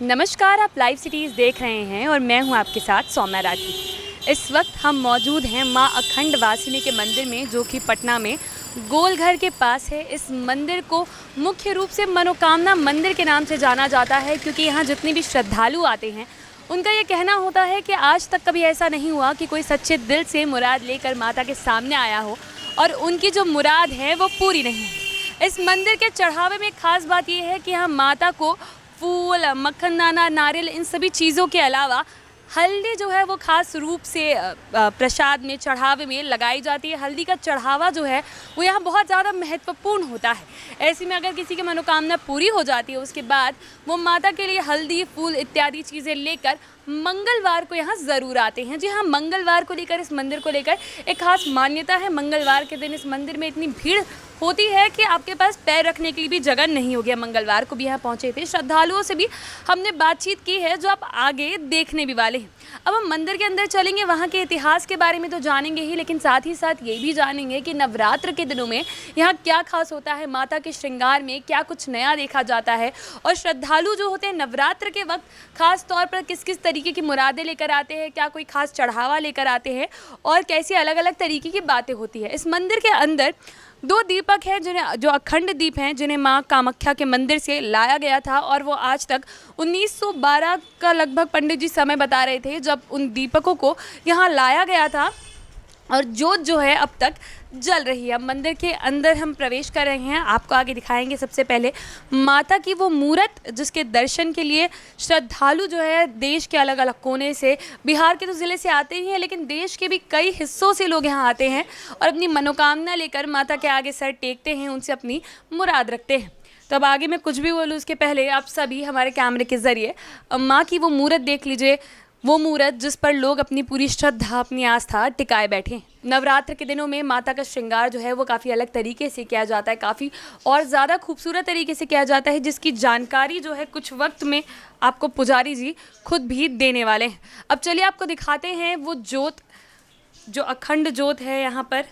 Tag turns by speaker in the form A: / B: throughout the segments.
A: नमस्कार, आप live cities देख रहे हैं और मैं हूं आपके साथ सौम्या राठी। इस वक्त हम मौजूद हैं मां अखंड वासिनी के मंदिर में, जो कि पटना में गोलघर के पास है। इस मंदिर को मुख्य रूप से मनोकामना मंदिर के नाम से जाना जाता है, क्योंकि यहाँ जितने भी श्रद्धालु आते हैं उनका ये कहना होता है कि आज तक कभी ऐसा नहीं हुआ कि कोई सच्चे दिल से मुराद लेकर माता के सामने आया हो और उनकी जो मुराद है वो पूरी नहीं है। इस मंदिर के चढ़ावे में खास बात यह है कि यहाँ माता को फूल, मक्खन दाना, नारियल, इन सभी चीज़ों के अलावा हल्दी जो है वो खास रूप से प्रसाद में, चढ़ावे में लगाई जाती है। हल्दी का चढ़ावा जो है वो यहाँ बहुत ज़्यादा महत्वपूर्ण होता है। ऐसे में अगर किसी की मनोकामना पूरी हो जाती है, उसके बाद वो माता के लिए हल्दी, फूल इत्यादि चीज़ें लेकर मंगलवार को यहाँ ज़रूर आते हैं। जी हाँ, मंगलवार को लेकर, इस मंदिर को लेकर एक खास मान्यता है। मंगलवार के दिन इस मंदिर में इतनी भीड़ होती है कि आपके पास पैर रखने के लिए भी जगह नहीं होगी। मंगलवार को भी यहाँ पहुँचे थे। श्रद्धालुओं से भी हमने बातचीत की है, जो आप आगे देखने भी वाले हैं। अब हम मंदिर के अंदर चलेंगे, वहाँ के इतिहास के बारे में तो जानेंगे ही, लेकिन साथ ही साथ ये भी जानेंगे कि नवरात्र के दिनों में यहाँ क्या खास होता है, माता के श्रृंगार में क्या कुछ नया देखा जाता है, और श्रद्धालु जो होते हैं नवरात्र के वक्त खास तौर पर किस किस तरीके की मुरादें लेकर आते हैं, क्या कोई खास चढ़ावा लेकर आते हैं, और कैसी अलग अलग तरीके की बातें होती है। इस मंदिर के अंदर दो दीपक हैं, जो अखंड दीप हैं, जिन्हें माँ कामाख्या के मंदिर से लाया गया था, और वो आज तक 1912 का लगभग पंडित जी समय बता रहे थे जब उन दीपकों को यहाँ लाया गया था, और जोत जो है अब तक जल रही है। अब मंदिर के अंदर हम प्रवेश कर रहे हैं, आपको आगे दिखाएंगे। सबसे पहले माता की वो मूरत, जिसके दर्शन के लिए श्रद्धालु जो है देश के अलग अलग कोने से, बिहार के तो ज़िले से आते ही हैं, लेकिन देश के भी कई हिस्सों से लोग यहाँ आते हैं और अपनी मनोकामना लेकर माता के आगे सर टेकते हैं, उनसे अपनी मुराद रखते हैं। तो अब आगे मैं कुछ भी बोलूँ उसके पहले आप सभी हमारे कैमरे के ज़रिए माँ की वो मूरत देख लीजिए, वो मूरत जिस पर लोग अपनी पूरी श्रद्धा, अपनी आस्था टिकाए बैठे। नवरात्र के दिनों में माता का श्रृंगार जो है वो काफ़ी अलग तरीके से किया जाता है, काफ़ी और ज़्यादा खूबसूरत तरीके से किया जाता है, जिसकी जानकारी जो है कुछ वक्त में आपको पुजारी जी खुद भी देने वाले हैं। अब चलिए आपको दिखाते हैं वो जोत, जो अखंड जोत है यहाँ पर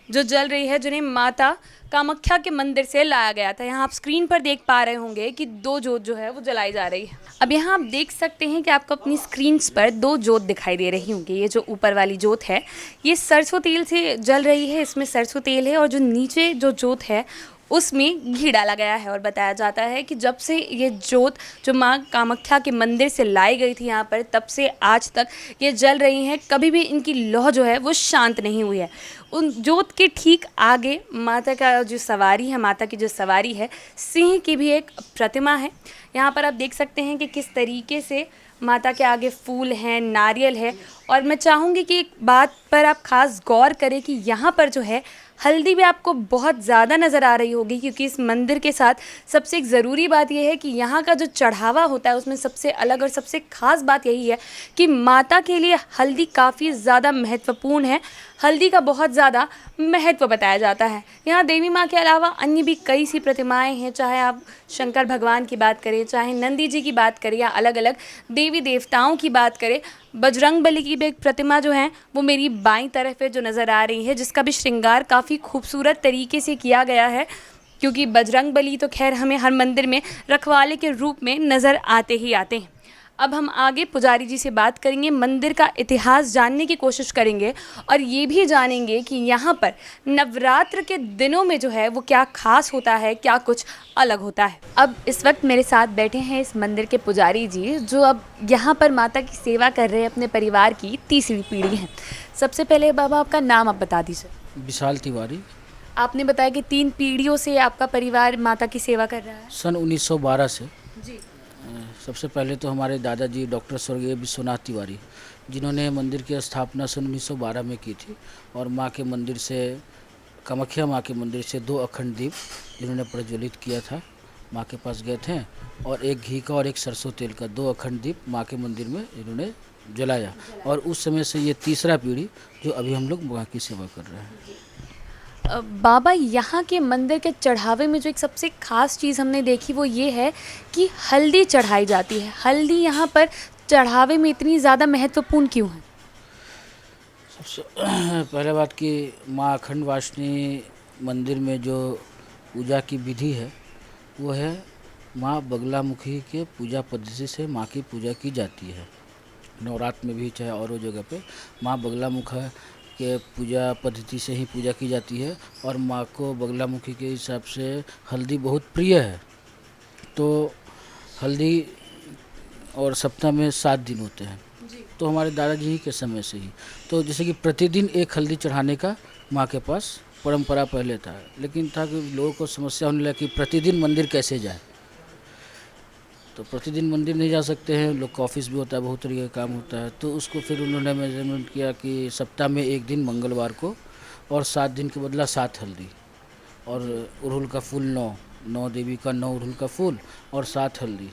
A: जो जल रही है, जिन्हें माता कामाख्या के मंदिर से लाया गया था। यहाँ आप स्क्रीन पर देख पा रहे होंगे कि दो जोत जो है वो जलाई जा रही है। अब यहाँ आप देख सकते हैं कि आपको अपनी स्क्रीन्स पर दो जोत दिखाई दे रही होंगी। ये जो ऊपर वाली जोत है ये सरसों तेल से जल रही है, इसमें सरसों तेल है, और जो नीचे जो जोत है उसमें घी डाला गया है। और बताया जाता है कि जब से ये जोत जो माँ कामाख्या के मंदिर से लाई गई थी यहाँ पर, तब से आज तक ये जल रही हैं। कभी भी इनकी लौ जो है वो शांत नहीं हुई है। उन जोत के ठीक आगे माता का जो सवारी है, माता की जो सवारी है, सिंह की भी एक प्रतिमा है। यहाँ पर आप देख सकते हैं कि किस तरीके से माता के आगे फूल हैं, नारियल है। और मैं चाहूँगी कि एक बात पर आप ख़ास गौर करें कि यहाँ पर जो है हल्दी भी आपको बहुत ज़्यादा नज़र आ रही होगी, क्योंकि इस मंदिर के साथ सबसे एक ज़रूरी बात यह है कि यहाँ का जो चढ़ावा होता है उसमें सबसे अलग और सबसे ख़ास बात यही है कि माता के लिए हल्दी काफ़ी ज़्यादा महत्वपूर्ण है। हल्दी का बहुत ज़्यादा महत्व बताया जाता है। यहाँ देवी माँ के अलावा अन्य भी कई सी प्रतिमाएं हैं, चाहे आप शंकर भगवान की बात करें, चाहे नंदी जी की बात करें, या अलग अलग देवी देवताओं की बात करें। बजरंगबली की भी एक प्रतिमा जो है वो मेरी बाईं तरफ है, जो नज़र आ रही है, जिसका भी श्रृंगार काफ़ी खूबसूरत तरीके से किया गया है, क्योंकि बजरंगबली तो खैर हमें हर मंदिर में रखवाले के रूप में नज़र आते ही आते हैं। अब हम आगे पुजारी जी से बात करेंगे, मंदिर का इतिहास जानने की कोशिश करेंगे, और ये भी जानेंगे कि यहाँ पर नवरात्र के दिनों में जो है वो क्या खास होता है, क्या कुछ अलग होता है। अब इस वक्त मेरे साथ बैठे हैं इस मंदिर के पुजारी जी, जो अब यहाँ पर माता की सेवा कर रहे हैं, अपने परिवार की तीसरी पीढ़ी हैं। सबसे पहले बाबा आपका नाम आप बता दीजिए।
B: विशाल तिवारी।
A: आपने बताया कि 3 पीढ़ियों से आपका परिवार माता की सेवा कर रहा है।
B: सन 1912 से
A: जी।
B: सबसे पहले तो हमारे दादाजी डॉक्टर स्वर्गीय विश्वनाथ तिवारी, जिन्होंने मंदिर की स्थापना सन 1912 में की थी, और माँ के मंदिर से, कामाख्या माँ के मंदिर से 2 अखंड दीप जिन्होंने प्रज्वलित किया था, माँ के पास गए थे, और एक घी का और एक सरसों तेल का 2 अखंड दीप माँ के मंदिर में इन्होंने जलाया। और उस समय से ये तीसरा पीढ़ी जो अभी हम लोग माँ की सेवा कर रहे हैं।
A: बाबा, यहाँ के मंदिर के चढ़ावे में जो एक सबसे ख़ास चीज़ हमने देखी वो ये है कि हल्दी चढ़ाई जाती है। हल्दी यहाँ पर चढ़ावे में इतनी ज़्यादा महत्वपूर्ण क्यों है?
B: सबसे पहले बात कि माँ अखंड वासिनी मंदिर में जो पूजा की विधि है वो है माँ बगलामुखी के पूजा पद्धति से माँ की पूजा की जाती है। नवरात्र में भी चाहे और जगह पे माँ बगलामुखा के पूजा पद्धति से ही पूजा की जाती है। और माँ को बगलामुखी के हिसाब से हल्दी बहुत प्रिय है। तो हल्दी और सप्ताह में 7 दिन होते हैं। तो हमारे दादाजी ही के समय से ही तो जैसे कि प्रतिदिन एक हल्दी चढ़ाने का माँ के पास परंपरा पहले था, लेकिन था कि लोगों को समस्या होने लगी कि प्रतिदिन मंदिर कैसे जाए। तो प्रतिदिन मंदिर नहीं जा सकते हैं, लोग का ऑफिस भी होता है, बहुत तरीके का काम होता है। तो उसको फिर उन्होंने मेजरमेंट किया कि सप्ताह में एक दिन मंगलवार को और 7 दिन के बदला 7 हल्दी और अड़हुल का फूल 9 देवी का 9 अड़हुल का फूल और 7 हल्दी,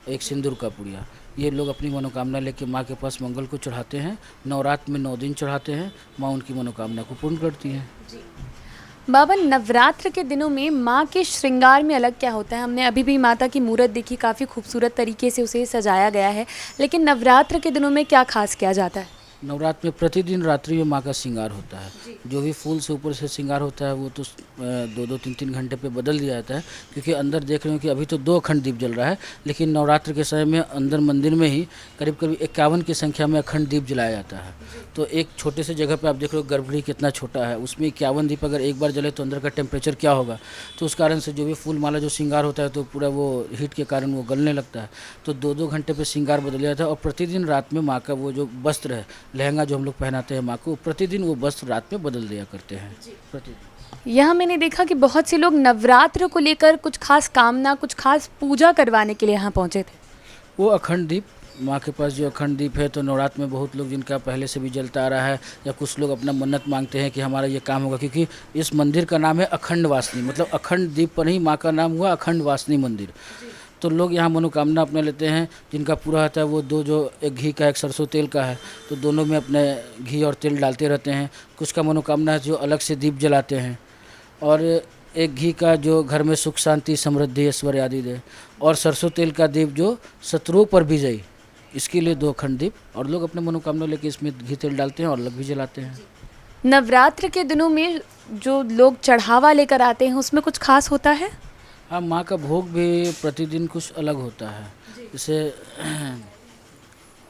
B: एक सिंदूर का पुड़िया, ये लोग अपनी मनोकामना लेके माँ के पास मंगल को चढ़ाते हैं। नवरात्र में 9 दिन चढ़ाते हैं। माँ उनकी मनोकामना को पूर्ण करती हैं।
A: बाबा, नवरात्र के दिनों में माँ के श्रृंगार में अलग क्या होता है? हमने अभी भी माता की मूर्त देखी, काफ़ी खूबसूरत तरीके से उसे सजाया गया है, लेकिन नवरात्र के दिनों में क्या खास किया जाता है?
B: नवरात्र में प्रतिदिन रात्रि में माँ का श्रृंगार होता है। जो भी फूल से ऊपर से श्रृंगार होता है वो तो 2-2 3-3 घंटे पे बदल दिया जाता है, क्योंकि अंदर देख रहे हो कि अभी तो 2 अखंड दीप जल रहा है, लेकिन नवरात्र के समय में अंदर मंदिर में ही करीब करीब 51 की संख्या में अखंड दीप जलाया जाता है। तो एक छोटे से जगह पे आप देख रहे हो गर्भगृह कितना छोटा है, उसमें 51 दीप अगर एक बार जले तो अंदर का टेम्परेचर क्या होगा। तो उस कारण से जो भी फूल माला जो श्रृंगार होता है तो पूरा वो हीट के कारण वो गलने लगता है। तो 2-2 घंटे पे श्रृंगार बदल जाता है। और प्रतिदिन रात में माँ का वो जो वस्त्र है, लहंगा जो हम लोग पहनाते हैं माँ को, प्रतिदिन वो वस्त्र रात में बदल दिया करते हैं प्रतिदिन।
A: यहाँ मैंने देखा कि बहुत से लोग नवरात्र को लेकर कुछ खास कामना, कुछ खास पूजा करवाने के लिए यहाँ पहुँचे थे।
B: वो अखंड दीप माँ के पास जो अखंड दीप है, तो नवरात्र में बहुत लोग जिनका पहले से भी जलता आ रहा है, या कुछ लोग अपना मन्नत मांगते हैं कि हमारा ये काम होगा, क्योंकि इस मंदिर का नाम है अखंड वासनी, मतलब अखंड दीप पर ही माँ का नाम हुआ अखंड वासनी मंदिर। तो लोग यहाँ मनोकामना अपने लेते हैं, जिनका पूरा होता है वो 2, जो एक घी का एक सरसों तेल का है, तो दोनों में अपने घी और तेल डालते रहते हैं। कुछ का मनोकामना है जो अलग से दीप जलाते हैं, और एक घी का जो घर में सुख शांति समृद्धि ऐश्वर्य आदि दे, और सरसों तेल का दीप जो शत्रुओं पर विजयी, इसके लिए 2 अखंड दीप। और लोग अपने मनोकामना लेके इसमें घी तेल डालते हैं और अलग भी जलाते हैं।
A: नवरात्र के दिनों में जो लोग चढ़ावा लेकर आते हैं उसमें कुछ खास होता है?
B: हाँ, माँ का भोग भी प्रतिदिन कुछ अलग होता है। जैसे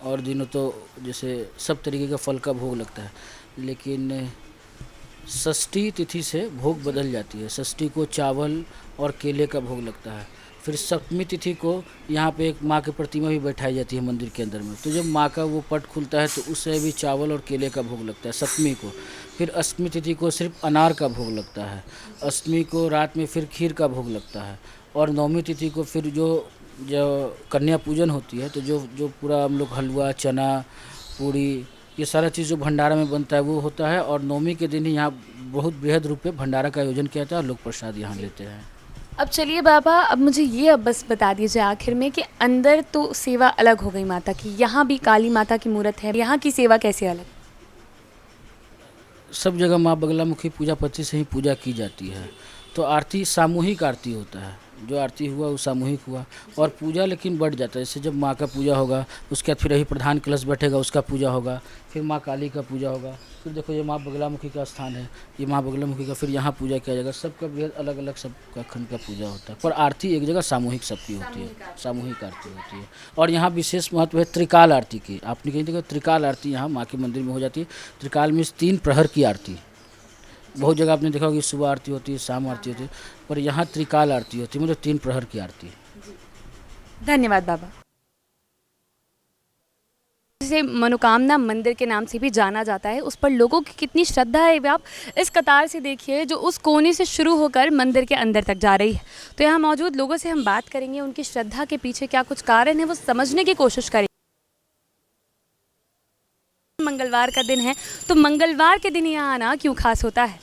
B: और दिनों तो जैसे सब तरीके का फल का भोग लगता है, लेकिन षष्ठी तिथि से भोग बदल जाती है। षष्ठी को चावल और केले का भोग लगता है। फिर सप्तमी तिथि को यहाँ पे एक माँ की प्रतिमा भी बैठाई जाती है मंदिर के अंदर में, तो जब माँ का वो पट खुलता है तो उससे भी चावल और केले का भोग लगता है सप्तमी को। फिर अष्टमी तिथि को सिर्फ अनार का भोग लगता है। अष्टमी को रात में फिर खीर का भोग लगता है। और नवमी तिथि को फिर जो कन्या पूजन होती है, तो जो पूरा हम लोग हलवा, चना, पूड़ी, ये सारा चीज़ जो भंडारा में बनता है वो होता है। और नवमी के दिन ही यहाँ बहुत बृहद रूप में भंडारा का आयोजन किया जाता है और लोग प्रसाद यहाँ लेते हैं।
A: अब चलिए बाबा, अब मुझे ये अब बस बता दीजिए आखिर में कि अंदर तो सेवा अलग हो गई माता की, यहाँ भी काली माता की मूर्त है, यहाँ की सेवा कैसे अलग?
B: सब जगह माँ बगलामुखी पूजा पद्धति से ही पूजा की जाती है। तो आरती सामूहिक आरती होता है, जो आरती हुआ वो सामूहिक हुआ। और पूजा लेकिन बढ़ जाता है। जैसे जब माँ का पूजा होगा उसके बाद फिर यही प्रधान कलश बैठेगा, उसका पूजा होगा। फिर माँ काली का पूजा होगा। फिर देखो ये माँ बगलामुखी का स्थान है, ये माँ बगलामुखी का फिर यहाँ पूजा किया जाएगा। सबका बेहद अलग अलग सबका खंड का पूजा होता है, पर आरती एक जगह सामूहिक सबकी होती है, सामूहिक आरती होती है। और यहाँ विशेष महत्व है त्रिकाल आरती की। आपने कहीं देखा त्रिकाल आरती यहाँ माँ के मंदिर में हो जाती है। त्रिकाल मीन्स 3 प्रहर की आरती। बहुत जगह आपने देखा होगा सुबह आरती होती है, शाम आरती होती है, पर यहाँ त्रिकाल आरती होती है, मतलब 3 प्रहर की आरती।
A: धन्यवाद बाबा। जिसे मनोकामना मंदिर के नाम से भी जाना जाता है, उस पर लोगों की कितनी श्रद्धा है। आप इस कतार से देखिए जो उस कोने से शुरू होकर मंदिर के अंदर तक जा रही है। तो यहाँ मौजूद लोगों से हम बात करेंगे, उनकी श्रद्धा के पीछे क्या कुछ कारण है वो समझने की कोशिश करेंगे। मंगलवार का दिन है, तो मंगलवार के दिन यहाँ आना क्यों खास होता है?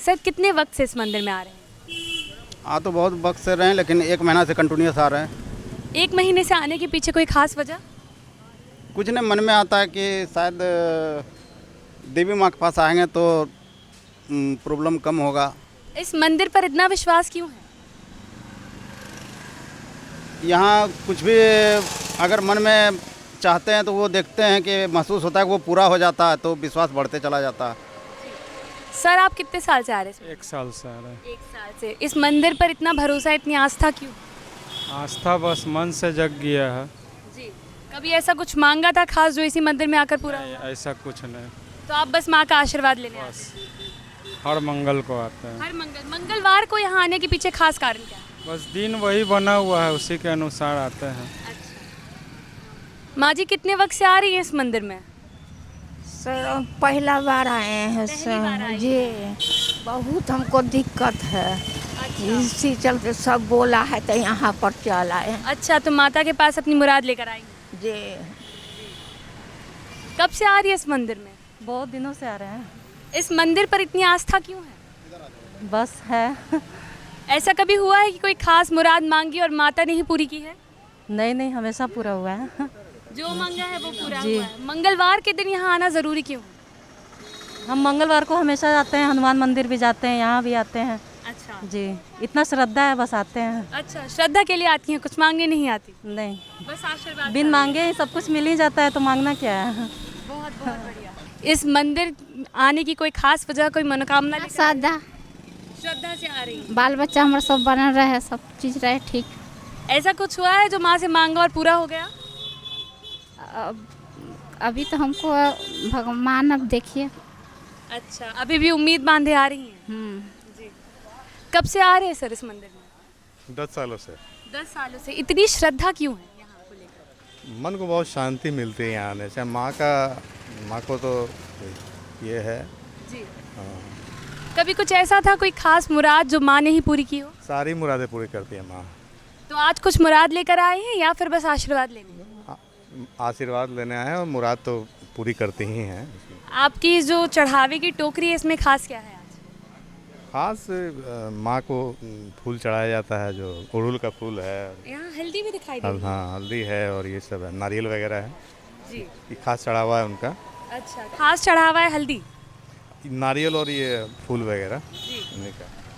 A: सर, कितने वक्त से इस मंदिर में आ रहे हैं?
C: आ तो बहुत वक्त से रहे हैं, लेकिन 1 महीना से कंटिन्यूस आ रहे हैं।
A: 1 महीने से आने के पीछे कोई खास वजह?
C: कुछ नहीं, मन में आता है कि शायद देवी माँ के पास आएंगे तो प्रॉब्लम कम होगा।
A: इस मंदिर पर इतना विश्वास क्यों है?
C: यहाँ कुछ भी अगर मन में चाहते हैं तो वो देखते हैं कि महसूस होता है कि वो पूरा हो जाता है, तो विश्वास बढ़ते चला जाता है।
A: सर, आप कितने साल से आ रहे हैं?
D: 1 साल से आ रहा है।
A: 1 साल से। इस मंदिर पर इतना भरोसा, इतनी आस्था क्यों?
D: आस्था बस मन से जग गया है।
A: जी। कभी ऐसा कुछ मांगा था खास जो इसी मंदिर में आकर पूरा
D: नहीं,
A: हुआ?
D: ऐसा कुछ नहीं।
A: तो आप बस माँ का आशीर्वाद लेने आए
D: बस हर मंगल को आते हैं।
A: हर मंगलवार को यहाँ आने के पीछे खास कारण क्या है?
D: बस दिन वही बना हुआ है, उसी के अनुसार आते हैं।
A: माँ जी कितने वक्त से आ रही हैं इस मंदिर में?
E: सर पहला बार आए हैं
A: पहली बार आई
E: सर जी। बहुत हमको दिक्कत है, इसी चलते सब बोला है तो यहाँ पर चल आए
A: अच्छा, तो माता के पास अपनी मुराद लेकर आई हैं।
E: जी।
A: कब से आ रही है इस मंदिर में?
F: बहुत दिनों से आ रहे हैं।
A: इस मंदिर पर इतनी आस्था क्यों है?
F: बस है।
A: ऐसा कभी हुआ है कि कोई खास मुराद मांगी और माता ने ही पूरी की है?
F: नहीं, हमेशा पूरा हुआ है।
A: जो मांगा है वो पूरा
F: जी।
A: हुआ है। मंगलवार के दिन यहाँ आना जरूरी क्यों है?
F: हम मंगलवार को हमेशा जाते हैं, हनुमान मंदिर भी जाते हैं, यहाँ भी आते हैं।
A: अच्छा
F: जी, इतना श्रद्धा है, बस आते हैं।
A: अच्छा, श्रद्धा के लिए आती हैं, कुछ मांगने नहीं आती?
F: नहीं,
A: बस आशीर्वाद।
F: बिन मांगे ही सब कुछ मिल ही जाता है, तो मांगना क्या है।
A: बहुत बहुत बढ़िया। इस मंदिर आने की कोई खास वजह, कोई मनोकामना लेकर?
G: सादा
A: श्रद्धा से आ रही है।
G: बाल बच्चा हमारा सब बनल रहे, सब चीज़ रहे ठीक।
A: ऐसा कुछ हुआ है जो माँ से मांगा और पूरा हो गया?
G: अभी तो हमको भगवान अब देखिए।
A: अच्छा, अभी भी उम्मीद बांधे आ रही हैं? जी। कब से आ रहे हैं सर इस मंदिर में?
H: 10 सालों से।
A: 10 सालों से। इतनी श्रद्धा क्यों है यहाँ को लेकर?
H: मन को बहुत शांति मिलती है यहाँ आने से। माँ को तो ये है।
A: जी। कभी कुछ ऐसा था कोई खास मुराद जो माँ ने ही पूरी की हो?
H: सारी मुरादें पूरी करती है माँ।
A: तो आज कुछ मुराद लेकर आए हैं या फिर बस आशीर्वाद लेने?
H: आशीर्वाद लेने आए हैं और मुराद तो पूरी करती ही हैं।
A: आपकी जो चढ़ावे की टोकरी है इसमें खास क्या है आज?
H: खास माँ को फूल चढ़ाया जाता है, जो अड़हुल का फूल है।
A: यहाँ हल्दी भी दिखाई दे रही है।
H: हाँ, हल्दी है और ये सब है, नारियल वगैरह है।
A: जी।
H: ये खास चढ़ावा है उनका।
A: अच्छा, खास चढ़ावा है हल्दी।
H: नारियल और ये फूल वगैरह।
A: जी।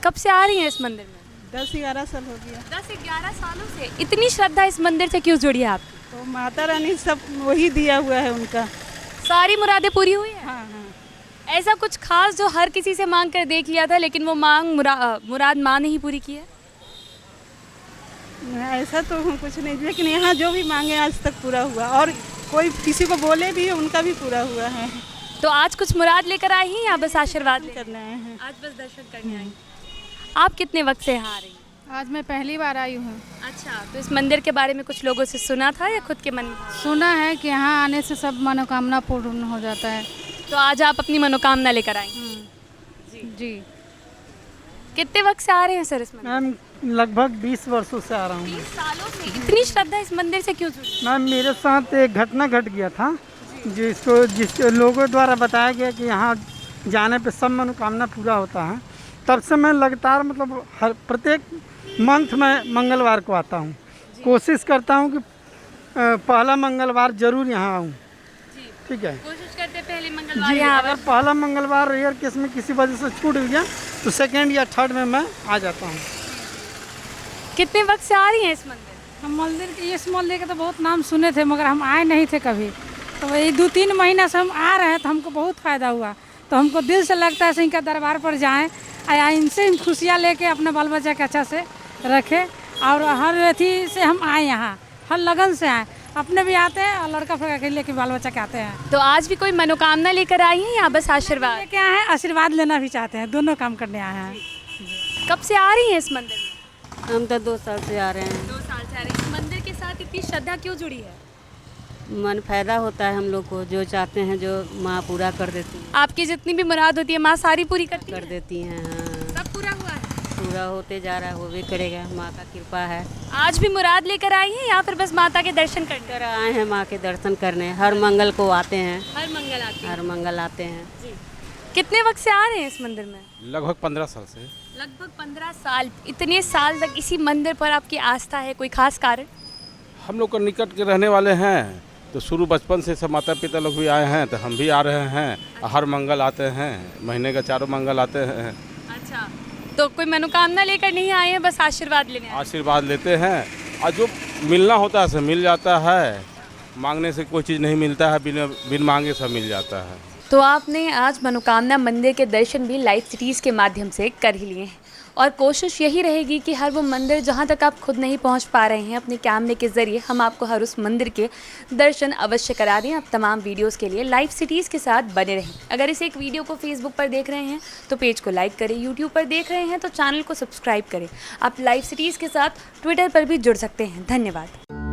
A: कब से आ रही हैं इस मंदिर में?
I: 10-11 साल हो गया।
A: 10-11 सालों से। इतनी श्रद्धा इस मंदिर से क्यों जुड़ी है आपकी?
I: तो माता रानी सब वही दिया हुआ है उनका।
A: सारी मुरादें पूरी हुई हैं?
I: हाँ हाँ।
A: ऐसा कुछ खास जो हर किसी से मांग कर देख लिया था लेकिन वो मुराद माँ ने ही पूरी की है?
I: ऐसा तो कुछ नहीं, लेकिन यहाँ जो भी मांगे आज तक पूरा हुआ, और कोई किसी को बोले भी उनका भी पूरा हुआ है।
A: तो आज कुछ मुराद लेकर आई हैं या बस आशीर्वाद
I: करने आए हैं।
A: आज बस दर्शन करने आई। आप कितने वक्त से यहाँ आ रही हैं?
G: आज मैं पहली बार आई हूँ।
A: अच्छा, तो इस मंदिर के बारे में कुछ लोगों से सुना था या खुद के मन में?
G: सुना है कि यहाँ आने से सब मनोकामना पूर्ण हो जाता है।
A: तो आज आप अपनी मनोकामना लेकर आई?
G: जी।
A: कितने वक्त से आ रहे हैं सर इस मंदिर?
I: मैम लगभग 20 वर्षों से आ रहा हूँ।
A: 20 सालों से। इतनी श्रद्धा इस मंदिर से क्यों जुड़ी?
I: मैम मेरे साथ एक घटना घट गया था, जिस लोगों द्वारा बताया गया कि यहाँ जाने पे सब मनोकामना पूरा होता है। तब से मैं लगातार मतलब हर प्रत्येक मंथ में मंगलवार को आता हूँ। कोशिश करता हूँ कि पहला मंगलवार जरूर यहाँ आऊँ। ठीक है,
A: कोशिश करते पहले मंगलवार
I: जी।
A: यहाँ
I: अगर पहला मंगलवार रेयर केस में किसी वजह से छूट गया तो सेकेंड या थर्ड में मैं आ जाता हूँ।
A: कितने वक्त से आ रही हैं इस मंदिर?
J: हम इस मंदिर के तो बहुत नाम सुने थे मगर हम आए नहीं थे कभी। तो वही 2-3 महीना से हम आ रहे हैं तो हमको बहुत फ़ायदा हुआ। तो हमको दिल से लगता है इनका दरबार पर जाएं, या इनसे हम खुशियाँ लेके अपने बाल बच्चा के अच्छा से रखें। और हर अथी से हम आए यहाँ, हर लगन से आए, अपने भी आते हैं और लड़का फड़का के लेके बाल बच्चा के आते हैं।
A: तो आज भी कोई मनोकामना लेकर आई हैं या बस आशीर्वाद?
J: लेके आए हैं, आशीर्वाद लेना भी चाहते हैं, दोनों काम करने आए हैं।
A: कब से आ रही हैं इस मंदिर में?
F: हम तो 2 साल से आ रहे हैं।
A: 2 साल से आ रही हैं। इस मंदिर के साथ इतनी श्रद्धा क्यों जुड़ी है?
F: मन फायदा होता है हम लोग को, जो चाहते हैं जो माँ पूरा कर देती है।
A: आपकी जितनी भी मुराद होती है माँ सारी पूरी करती
F: कर
A: है?
F: देती हैं। हाँ,
A: सब पूरा हुआ है?
F: पूरा होते जा रहा है, वो भी करेगा, माँ का कृपा है।
A: आज भी मुराद लेकर आई हैं या फिर बस माता के दर्शन करने?
F: कर आए हैं माँ के दर्शन करने, हर मंगल को आते हैं।
A: हर मंगल आती
F: हर मंगल आते हैं।
A: जी। कितने वक्त से आ रहे हैं इस मंदिर में?
D: लगभग 15 साल से।
A: लगभग 15 साल। इतने साल तक इसी मंदिर पर आपकी आस्था है, कोई खास कारण?
D: हम लोग को निकट के रहने वाले हैं, तो शुरू बचपन से सब माता पिता लोग भी आए हैं, तो हम भी आ रहे हैं। हर मंगल आते हैं, महीने का 4 मंगल आते हैं।
A: अच्छा, तो कोई मनोकामना लेकर नहीं आए हैं, बस आशीर्वाद लेने आए हैं?
D: आशीर्वाद लेते हैं और जो मिलना होता है सब मिल जाता है। मांगने से कोई चीज़ नहीं मिलता है, बिन मांगे सब मिल जाता है।
A: तो आपने आज मनोकामना मंदिर के दर्शन भी लाइव सिटीज़ के माध्यम से कर ही लिए हैं और कोशिश यही रहेगी कि हर वो मंदिर जहाँ तक आप खुद नहीं पहुँच पा रहे हैं, अपने कैमरे के ज़रिए हम आपको हर उस मंदिर के दर्शन अवश्य करा दें। आप तमाम वीडियोस के लिए लाइव सिटीज़ के साथ बने रहें। अगर इस एक वीडियो को फेसबुक पर देख रहे हैं तो पेज को लाइक करें, यूट्यूब पर देख रहे हैं तो चैनल को सब्सक्राइब करें। आप लाइव सिटीज़ के साथ ट्विटर पर भी जुड़ सकते हैं। धन्यवाद।